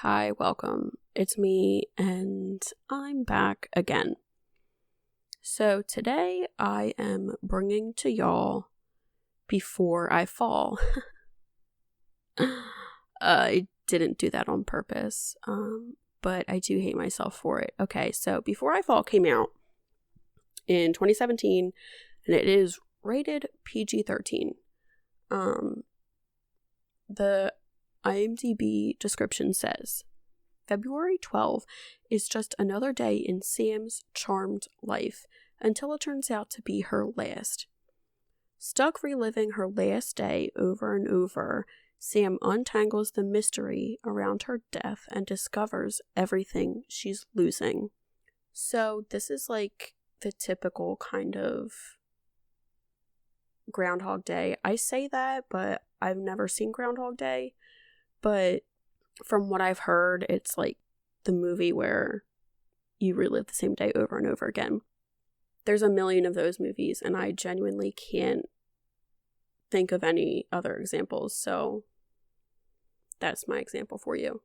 Hi, welcome. It's me, and I'm back again. So today I am bringing to y'all Before I Fall. I didn't do that on purpose, but I do hate myself for it. Okay, so Before I Fall came out in 2017, and it is rated PG-13. The IMDb description says, February 12 is just another day in Sam's charmed life until it turns out to be her last. Stuck reliving her last day over and over, Sam untangles the mystery around her death and discovers everything she's losing. So this is like the typical kind of Groundhog Day. I say that, but I've never seen Groundhog Day. But from what I've heard, it's like the movie where you relive the same day over and over again. There's a million of those movies, and I genuinely can't think of any other examples. So that's my example for you.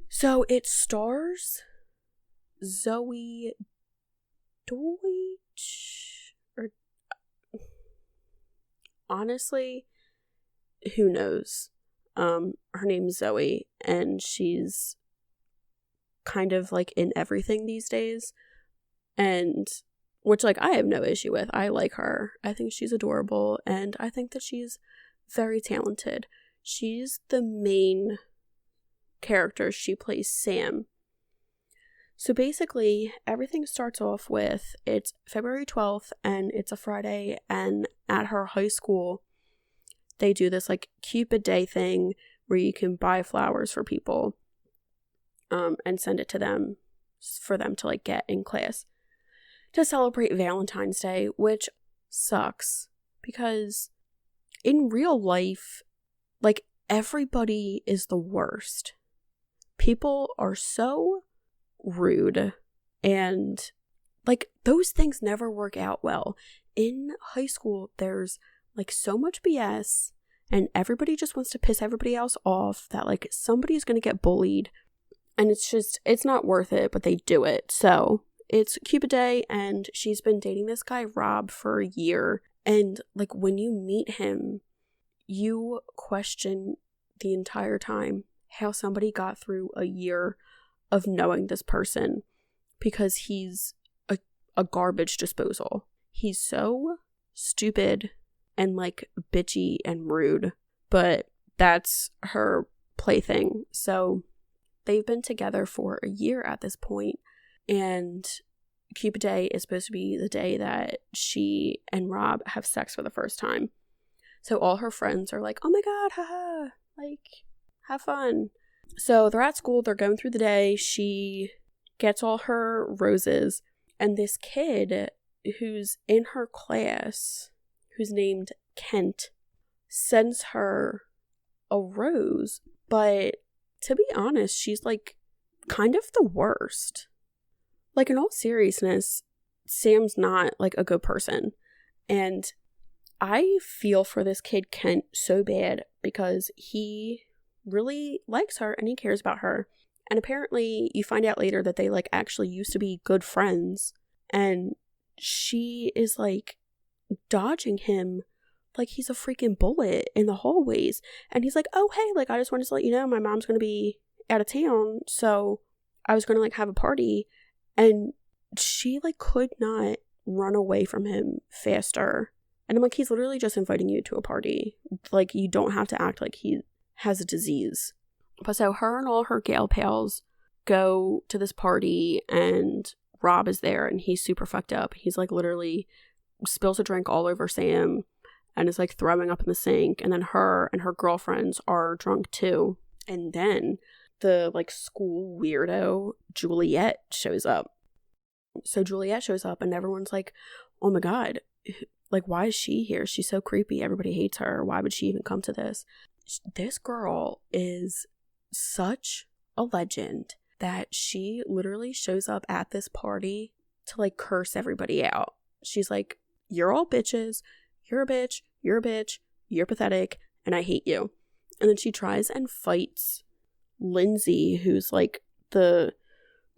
So it stars Zoey Deutch, or honestly, who knows? Her name's Zoe, and she's kind of like in everything these days, and which like I have no issue with. I like her. I think she's adorable, and I think that she's very talented. She's the main character. She plays Sam. So basically, everything starts off with it's February 12th, and it's a Friday, and at her high school, they do this like Cupid Day thing where you can buy flowers for people and send it to them for them to like get in class to celebrate Valentine's Day, which sucks because in real life, like everybody is the worst. People are so rude and like those things never work out well. In high school, there's like so much BS and everybody just wants to piss everybody else off that like somebody's gonna get bullied, and it's not worth it, but they do it. So it's Cupid Day, and she's been dating this guy Rob for a year, and like when you meet him, you question the entire time how somebody got through a year of knowing this person, because he's a garbage disposal. He's so stupid and like bitchy and rude, but that's her plaything. So they've been together for a year at this point, and Cupid Day is supposed to be the day that she and Rob have sex for the first time. So all her friends are like, oh my god, haha, like have fun. So they're at school, they're going through the day, she gets all her roses, and this kid who's in her class, who's named Kent, sends her a rose, but to be honest, she's like kind of the worst. Like in all seriousness, Sam's not like a good person, and I feel for this kid Kent so bad because he really likes her and he cares about her, and apparently you find out later that they like actually used to be good friends, and she is like dodging him like he's a freaking bullet in the hallways, and he's like, oh hey, like I just wanted to let you know my mom's gonna be out of town, so I was gonna like have a party, and she like could not run away from him faster, and I'm like, he's literally just inviting you to a party, like you don't have to act like he has a disease. But so her and all her gal pals go to this party, and Rob is there, and he's super fucked up. He's like literally spills a drink all over Sam and is like throwing up in the sink, and then her and her girlfriends are drunk too. And then the like school weirdo Juliet shows up. So Juliet shows up, and everyone's like, oh my god, like why is she here? She's so creepy, everybody hates her, why would she even come to this? This girl is such a legend that she literally shows up at this party to like curse everybody out. She's like, you're all bitches, you're a bitch, you're pathetic, and I hate you. And then she tries and fights Lindsay, who's like the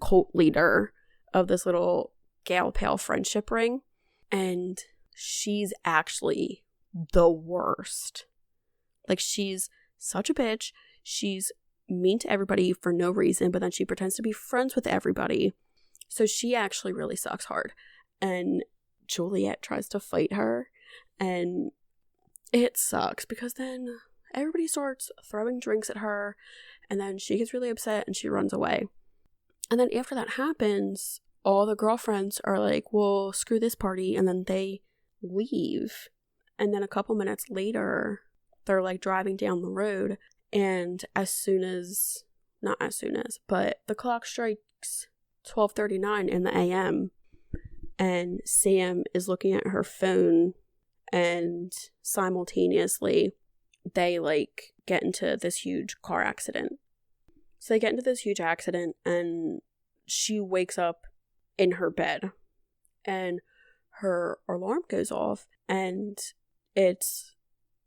cult leader of this little gal pal friendship ring, and she's actually the worst. Like, she's such a bitch. She's mean to everybody for no reason, but then she pretends to be friends with everybody. So she actually really sucks hard. And Juliet tries to fight her, and it sucks because then everybody starts throwing drinks at her, and then she gets really upset and she runs away. And then after that happens, all the girlfriends are like, well, screw this party, and then they leave. And then a couple minutes later, they're like driving down the road, and but the clock strikes 12:39 in the AM, and Sam is looking at her phone, and simultaneously they like get into this huge car accident. So they get into this huge accident, and she wakes up in her bed, and her alarm goes off, and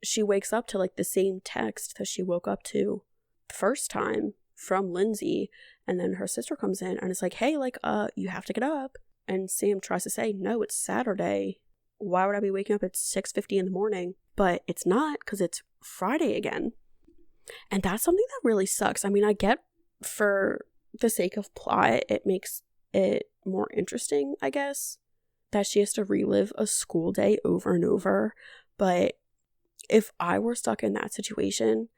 she wakes up to like the same text that she woke up to the first time from Lindsay. And then her sister comes in and is like, hey, like, you have to get up. And Sam tries to say, no, it's Saturday. Why would I be waking up at 6:50 in the morning? But it's not, because it's Friday again. And that's something that really sucks. I mean, I get for the sake of plot, it makes it more interesting, I guess, that she has to relive a school day over and over. But if I were stuck in that situation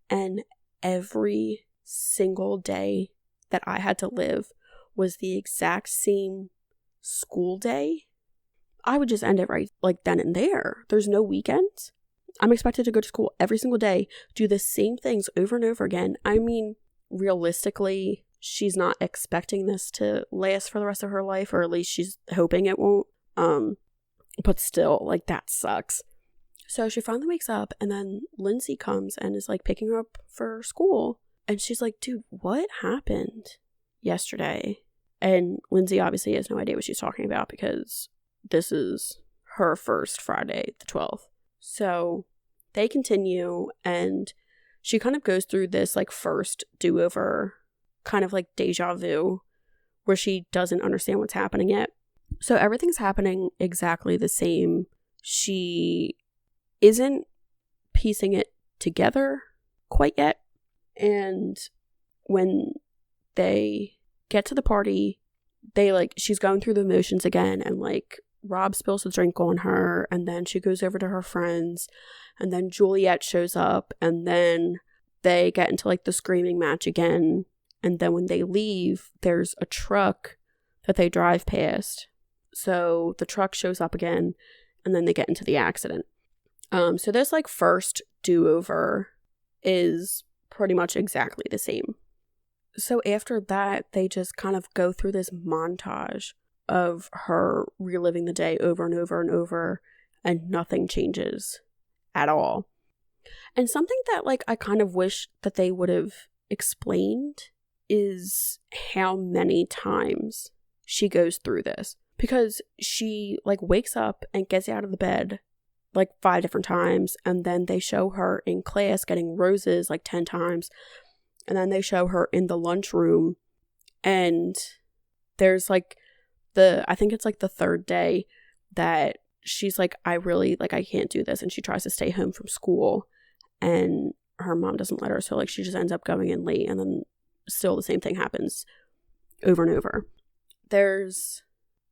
and every single day that I had to live was the exact same school day, I would just end it right like then and there. There's no weekends. I'm expected to go to school every single day, do the same things over and over again. I mean, realistically, she's not expecting this to last for the rest of her life, or at least she's hoping it won't. But still, like, that sucks. So she finally wakes up, and then Lindsay comes and is like picking her up for school. And she's like, dude, what happened yesterday? And Lindsay obviously has no idea what she's talking about because this is her first Friday, the 12th. So they continue, and she kind of goes through this like first do-over, kind of like deja vu, where she doesn't understand what's happening yet. So everything's happening exactly the same. She isn't piecing it together quite yet. And when they get to the party, she's going through the motions again, and like Rob spills a drink on her, and then she goes over to her friends, and then Juliet shows up, and then they get into like the screaming match again. And then when they leave, there's a truck that they drive past. So the truck shows up again, and then they get into the accident. So this like first do-over is pretty much exactly the same. So after that, they just kind of go through this montage of her reliving the day over and over and over, and nothing changes at all. And something that like I kind of wish that they would have explained is how many times she goes through this. Because she like wakes up and gets out of the bed like 5 different times, and then they show her in class getting roses like 10 times, and then they show her in the lunchroom, and there's like I think it's like the third day that she's like, I can't do this, and she tries to stay home from school, and her mom doesn't let her, so like she just ends up going in late, and then still the same thing happens over and over. There's,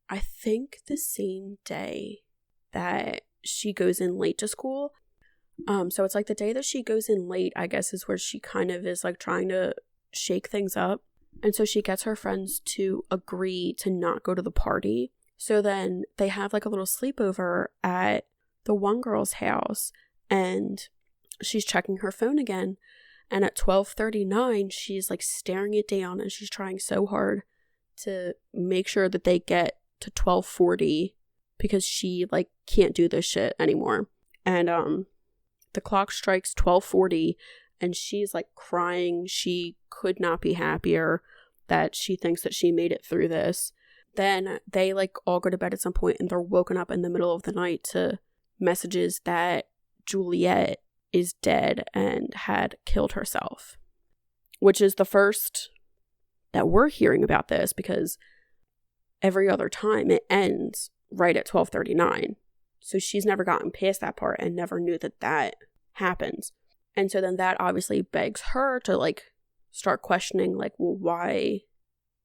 I think, the same day that she goes in late to school. So it's like the day that she goes in late, I guess, is where she kind of is like trying to shake things up. And so she gets her friends to agree to not go to the party. So then they have like a little sleepover at the one girl's house, and she's checking her phone again. And at 12:39, she's like staring it down, and she's trying so hard to make sure that they get to 12:40 because she like can't do this shit anymore. And the clock strikes 12:40, and she's like crying. She could not be happier that she thinks that she made it through this. Then they like all go to bed at some point, and they're woken up in the middle of the night to messages that Juliet is dead and had killed herself. which is the first that we're hearing about this, because every other time it ends right at 12:39. So she's never gotten past that part and never knew that that happens. And so then that obviously begs her to like start questioning, like, well, why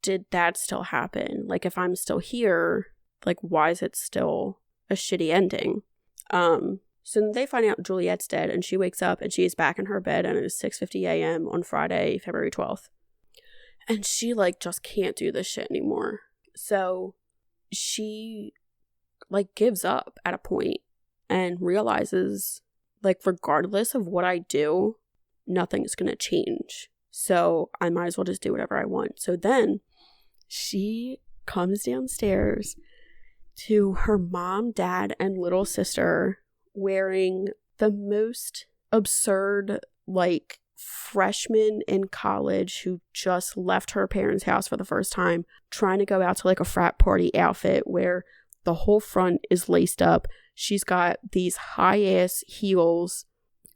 did that still happen? Like, if I'm still here, like, why is it still a shitty ending? So then they find out Juliet's dead, and she wakes up and she is back in her bed, and it is 6:50 a.m. on Friday, February 12th. And she like just can't do this shit anymore. So she like gives up at a point and realizes, like, regardless of what I do, nothing's gonna change. So I might as well just do whatever I want. So then she comes downstairs to her mom, dad, and little sister wearing the most absurd, like, freshman in college who just left her parents' house for the first time, trying to go out to like a frat party outfit where the whole front is laced up. She's got these high ass heels,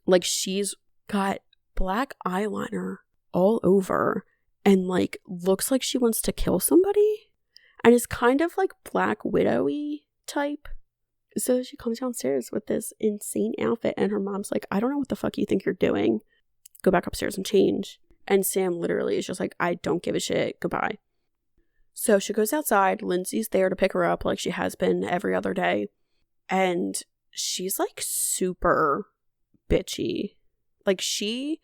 like she's got black eyeliner all over, and like looks like she wants to kill somebody, and is kind of like Black Widow-y type. So she comes downstairs with this insane outfit, and her mom's like, I don't know what the fuck you think you're doing. Go back upstairs and change. And Sam literally is just like, I don't give a shit. Goodbye. So she goes outside. Lindsay's there to pick her up like she has been every other day. And she's like super bitchy. Like she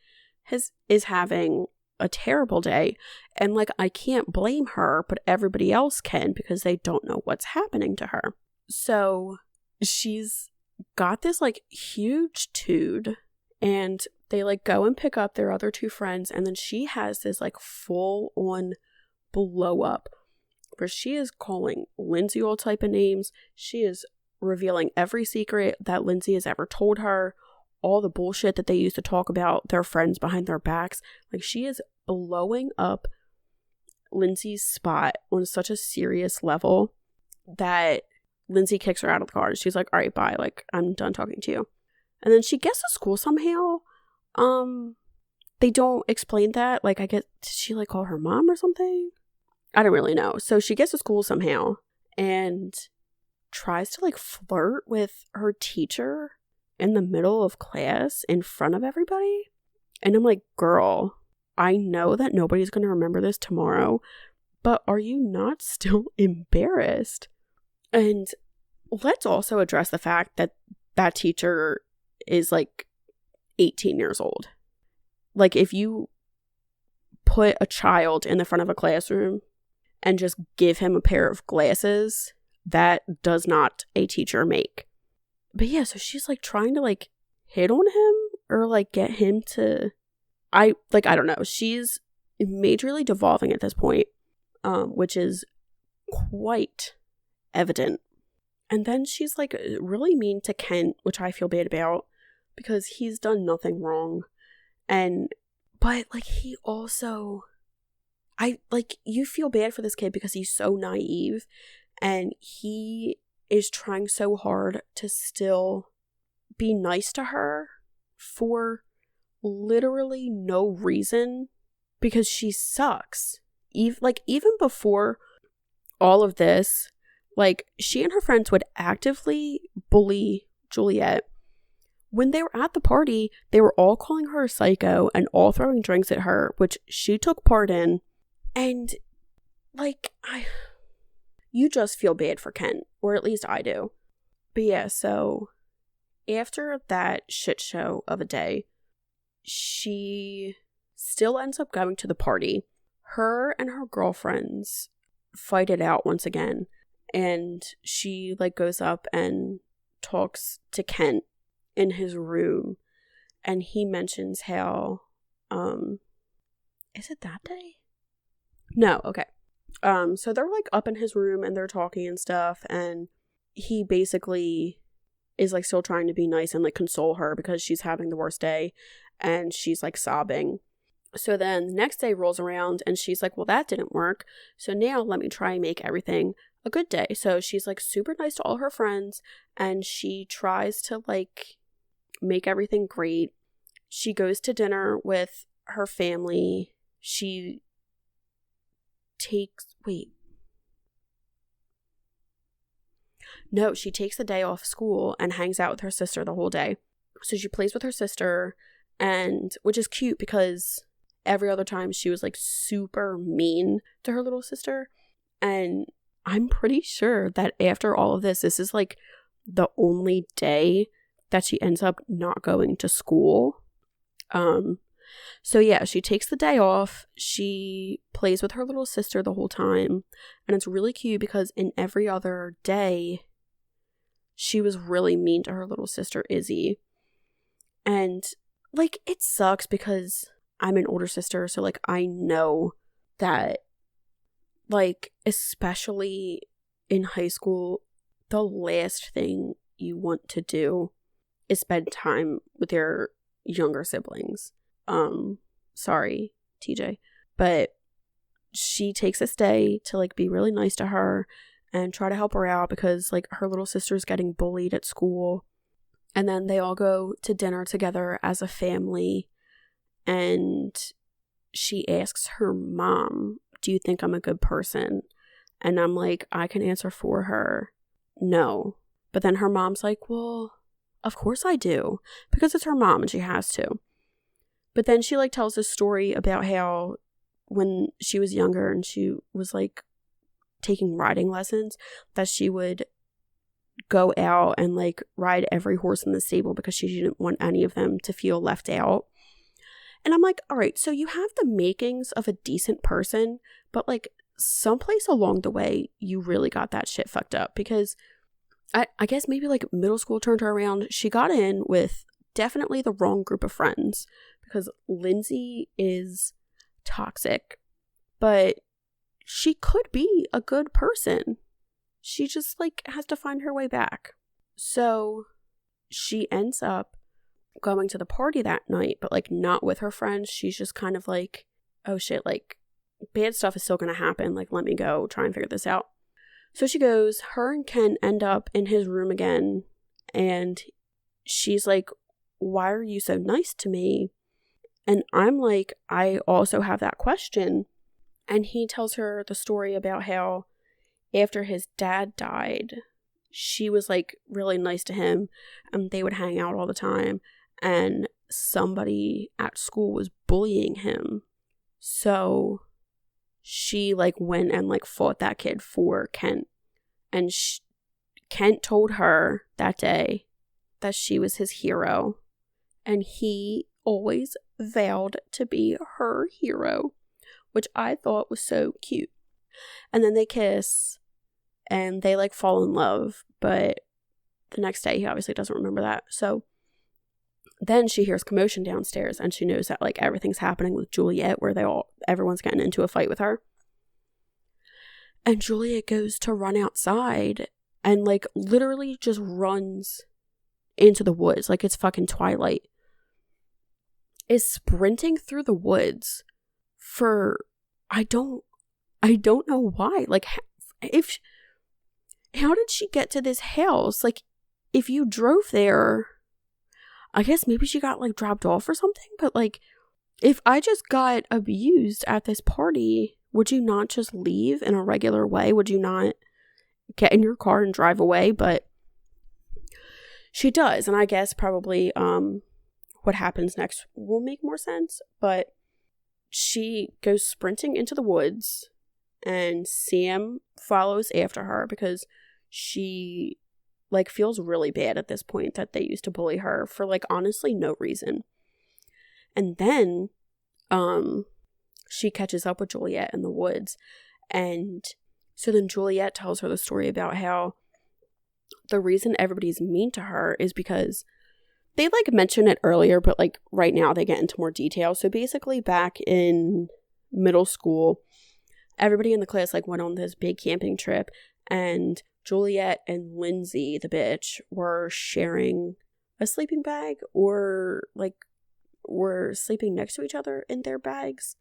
is having a terrible day. And like I can't blame her, but everybody else can because they don't know what's happening to her. So she's got this like huge tude, and they like go and pick up their other two friends, and then she has this like full on blow up where she is calling Lindsay all type of names. She is revealing every secret that Lindsay has ever told her, all the bullshit that they used to talk about their friends behind their backs. Like she is blowing up Lindsay's spot on such a serious level that Lindsay kicks her out of the car. She's like, all right, bye. Like, I'm done talking to you. And then she gets to school somehow. They don't explain that. Like, did she like call her mom or something? I don't really know. So she gets to school somehow and tries to like flirt with her teacher in the middle of class in front of everybody. And I'm like, girl, I know that nobody's going to remember this tomorrow, but are you not still embarrassed? And let's also address the fact that that teacher is like 18 years old. Like, if you put a child in the front of a classroom and just give him a pair of glasses, that does not a teacher make. But yeah, so she's like trying to like hit on him or like get him to, I don't know. She's majorly devolving at this point, which is quite evident. And then she's like really mean to Kent, which I feel bad about because he's done nothing wrong. But like he also, you feel bad for this kid because he's so naive and he is trying so hard to still be nice to her for literally no reason because she sucks. Even before all of this, like she and her friends would actively bully Juliet. When they were at the party, they were all calling her a psycho and all throwing drinks at her, which she took part in. And like, you just feel bad for Kent, or at least I do. But yeah, so after that shit show of a day, she still ends up going to the party. Her and her girlfriends fight it out once again, and she like goes up and talks to Kent in his room, and he mentions how is it that day? No, okay. So they're like up in his room and they're talking and stuff, and he basically is like still trying to be nice and like console her because she's having the worst day and she's like sobbing. So then the next day rolls around and she's like, well, that didn't work, so now let me try and make everything a good day. So she's like super nice to all her friends and she tries to like make everything great. She goes to dinner with her family she takes the day off school and hangs out with her sister the whole day. So she plays with her sister, and which is cute because every other time she was like super mean to her little sister. And I'm pretty sure that after all of this is like the only day that she ends up not going to school. So yeah, she takes the day off. She plays with her little sister the whole time. And it's really cute because in every other day, she was really mean to her little sister, Izzy. And like, it sucks because I'm an older sister. So like, I know that, like, especially in high school, the last thing you want to do is spend time with your younger siblings. Sorry, TJ. But she takes this day to like be really nice to her and try to help her out because like her little sister's getting bullied at school. And then they all go to dinner together as a family. And she asks her mom, do you think I'm a good person? And I'm like, I can answer for her. No. But then her mom's like, well, of course I do. Because it's her mom and she has to. But then she like tells this story about how when she was younger and she was like taking riding lessons, that she would go out and like ride every horse in the stable because she didn't want any of them to feel left out. And I'm like, all right, so you have the makings of a decent person, but like someplace along the way, you really got that shit fucked up because I guess maybe like middle school turned her around. She got in with definitely the wrong group of friends because Lindsay is toxic, but she could be a good person. She just like has to find her way back. So she ends up going to the party that night, but like not with her friends. She's just kind of like, oh shit, like bad stuff is still gonna happen. Like, let me go try and figure this out. So she goes, her and Ken end up in his room again, and she's like, why are you so nice to me? And I'm like, I also have that question. And he tells her the story about how after his dad died, she was like really nice to him and they would hang out all the time. And somebody at school was bullying him. So she like went and like fought that kid for Kent. And Kent told her that day that she was his hero. And he always vowed to be her hero, which I thought was so cute. And then they kiss and they like fall in love. But the next day he obviously doesn't remember that. So then she hears commotion downstairs and she knows that like everything's happening with Juliet, where everyone's getting into a fight with her. And Juliet goes to run outside and like literally just runs into the woods like it's fucking Twilight. Is sprinting through the woods for I don't know why. Like, how did she get to this house? Like, if you drove there, I guess maybe she got like dropped off or something. But like, if I just got abused at this party, would you not just leave in a regular way? Would you not get in your car and drive away? But she does, and I guess probably what happens next will make more sense. But she goes sprinting into the woods, and Sam follows after her because she like feels really bad at this point that they used to bully her for like honestly no reason. And then she catches up with Juliet in the woods, and so then Juliet tells her the story about how the reason everybody's mean to her is because they like mention it earlier, but like right now they get into more detail. So basically back in middle school, everybody in the class like went on this big camping trip, and Juliet and Lindsay, the bitch, were sharing a sleeping bag, or like were sleeping next to each other in their bags.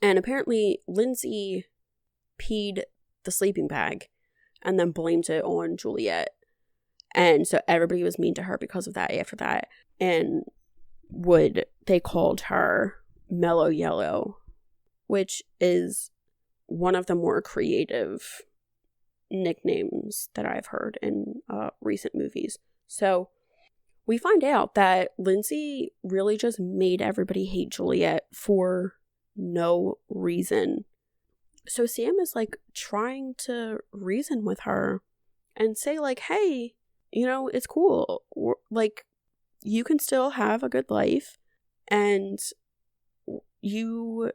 And apparently Lindsay peed the sleeping bag and then blamed it on Juliet. And so everybody was mean to her because of that after that. And they called her Mellow Yellow, which is one of the more creative nicknames that I've heard in recent movies. So we find out that Lindsay really just made everybody hate Juliet for no reason. So Sam is like trying to reason with her and say like, hey, you know, it's cool. Like, you can still have a good life and you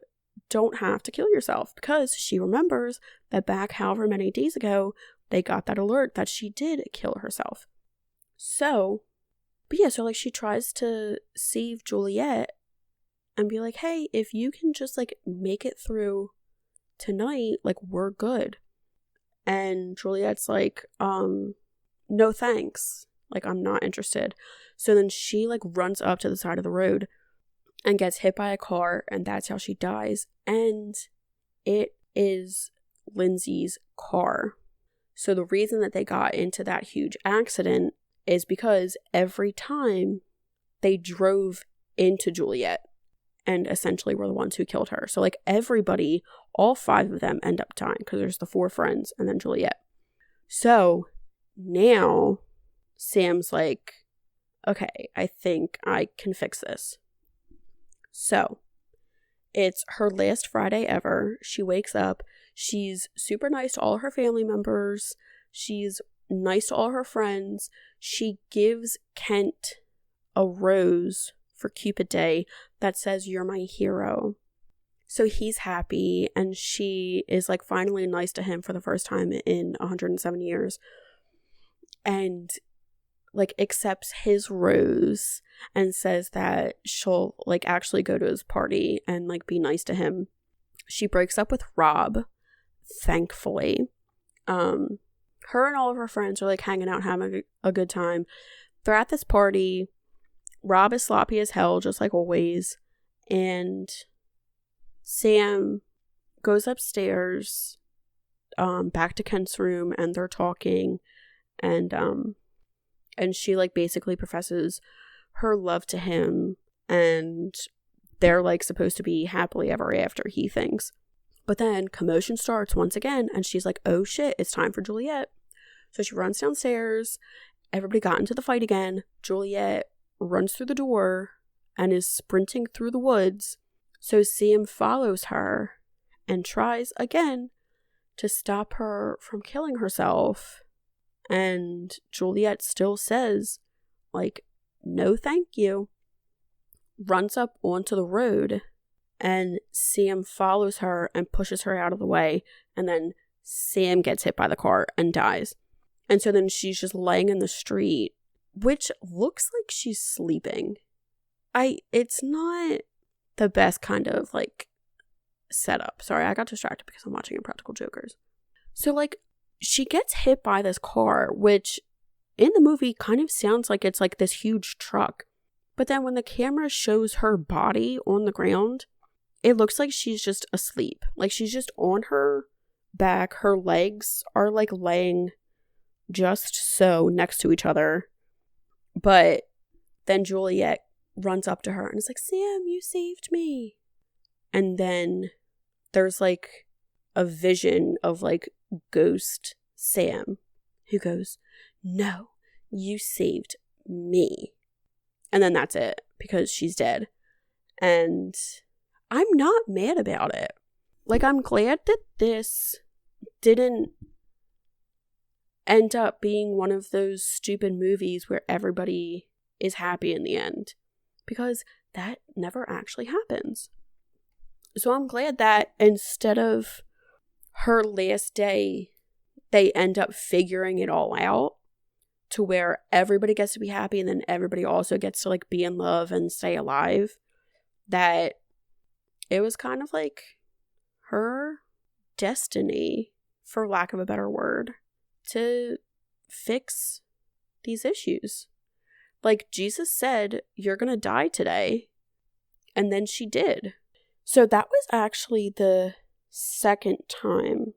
don't have to kill yourself, because she remembers that back however many days ago they got that alert that she did kill herself. So, but yeah, so like she tries to save Juliet and be like, hey, if you can just like make it through tonight, like we're good. And Juliet's like, no thanks, like I'm not interested. So then she like runs up to the side of the road and gets hit by a car, and that's how she dies. And it is Lindsay's car. So the reason that they got into that huge accident is because every time they drove into Juliet and essentially were the ones who killed her. So like everybody, all 5 of them end up dying, because there's the 4 friends and then Juliet. So now Sam's like, okay, I think I can fix this. So it's her last Friday ever. She wakes up. She's super nice to all her family members. She's nice to all her friends. She gives Kent a rose for Cupid Day that says, "You're my hero." So he's happy, and she is like finally nice to him for the first time in 107 years. And like accepts his rose and says that she'll like actually go to his party and like be nice to him. She breaks up with Rob, thankfully. Her and all of her friends are like hanging out, having a good time. They're at this party. Rob is sloppy as hell, just like always. And Sam goes upstairs, back to Kent's room, and they're talking. And she like basically professes her love to him, and they're like supposed to be happily ever after, he thinks. But then commotion starts once again, and she's like, oh shit, it's time for Juliet. So she runs downstairs. Everybody got into the fight again. Juliet runs through the door and is sprinting through the woods. So Sam follows her and tries again to stop her from killing herself. And Juliet still says, like, no thank you. Runs up onto the road, and Sam follows her and pushes her out of the way. And then Sam gets hit by the car and dies. And so then she's just laying in the street, which looks like she's sleeping. It's not the best kind of, like, setup. Sorry, I got distracted because I'm watching Impractical Jokers. So, like, she gets hit by this car, which in the movie kind of sounds like it's like this huge truck. But then when the camera shows her body on the ground, it looks like she's just asleep. Like she's just on her back. Her legs are like laying just so next to each other. But then Juliet runs up to her and is like, Sam, you saved me. And then there's like a vision of like ghost Sam who goes, no, you saved me. And then that's it, because she's dead. And I'm not mad about it. Like, I'm glad that this didn't end up being one of those stupid movies where everybody is happy in the end, because that never actually happens. So I'm glad that instead of her last day, they end up figuring it all out to where everybody gets to be happy, and then everybody also gets to like be in love and stay alive. That it was kind of like her destiny, for lack of a better word, to fix these issues. Like Jesus said, you're gonna die today. And then she did. So that was actually the second time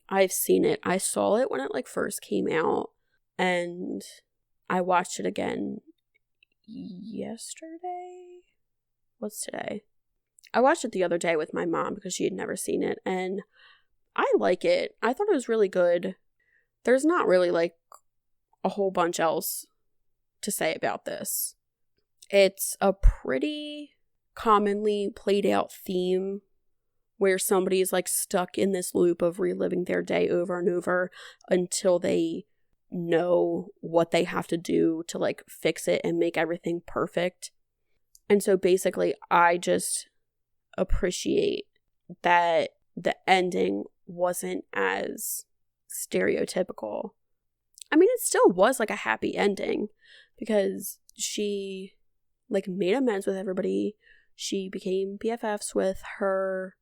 I've seen it. I saw it when it like first came out, and I watched it again yesterday. What's today? I watched it the other day with my mom because she had never seen it, and I like it. I thought it was really good. There's not really like a whole bunch else to say about this. It's a pretty commonly played out theme where somebody's like stuck in this loop of reliving their day over and over until they know what they have to do to like fix it and make everything perfect. And so basically I just appreciate that the ending wasn't as stereotypical. I mean, it still was like a happy ending because she like made amends with everybody. She became BFFs with her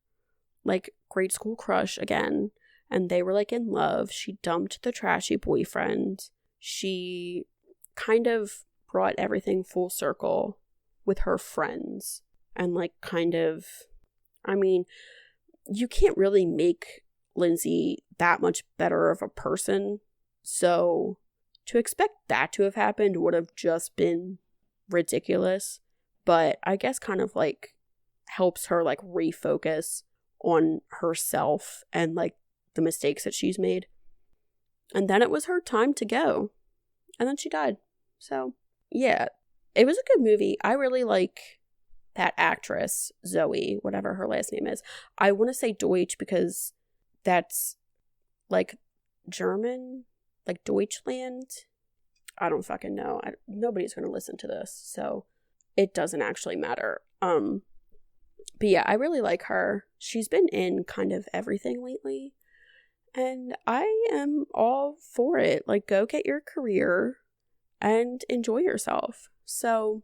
like grade school crush again, and they were like in love. She dumped the trashy boyfriend. She kind of brought everything full circle with her friends, and like kind of, I mean, you can't really make Lindsay that much better of a person, so to expect that to have happened would have just been ridiculous. But I guess kind of like helps her like refocus on herself and like the mistakes that she's made. And then it was her time to go, and then she died. So yeah, it was a good movie. I really like that actress, Zoe, whatever her last name is. I want to say Deutch because that's like German, like Deutschland. I don't fucking know. Nobody's going to listen to this, so it doesn't actually matter. But yeah, I really like her. She's been in kind of everything lately, and I am all for it. Like, go get your career and enjoy yourself. So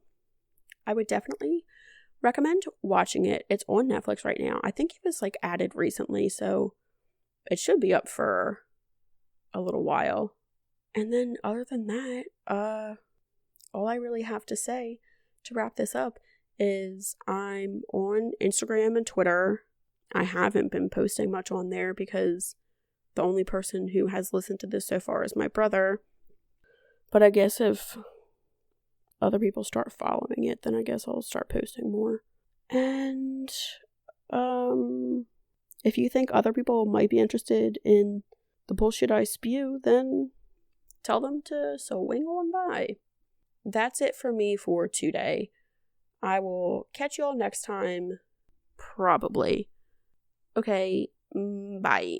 I would definitely recommend watching it. It's on Netflix right now. I think it was like added recently, so it should be up for a little while. And then other than that, all I really have to say to wrap this up is I'm on Instagram and Twitter. I haven't been posting much on there because the only person who has listened to this so far is my brother. But I guess if other people start following it, then I guess I'll start posting more. And if you think other people might be interested in the bullshit I spew, then tell them to swing on by. That's it for me for today. I will catch you all next time, probably. Okay, bye.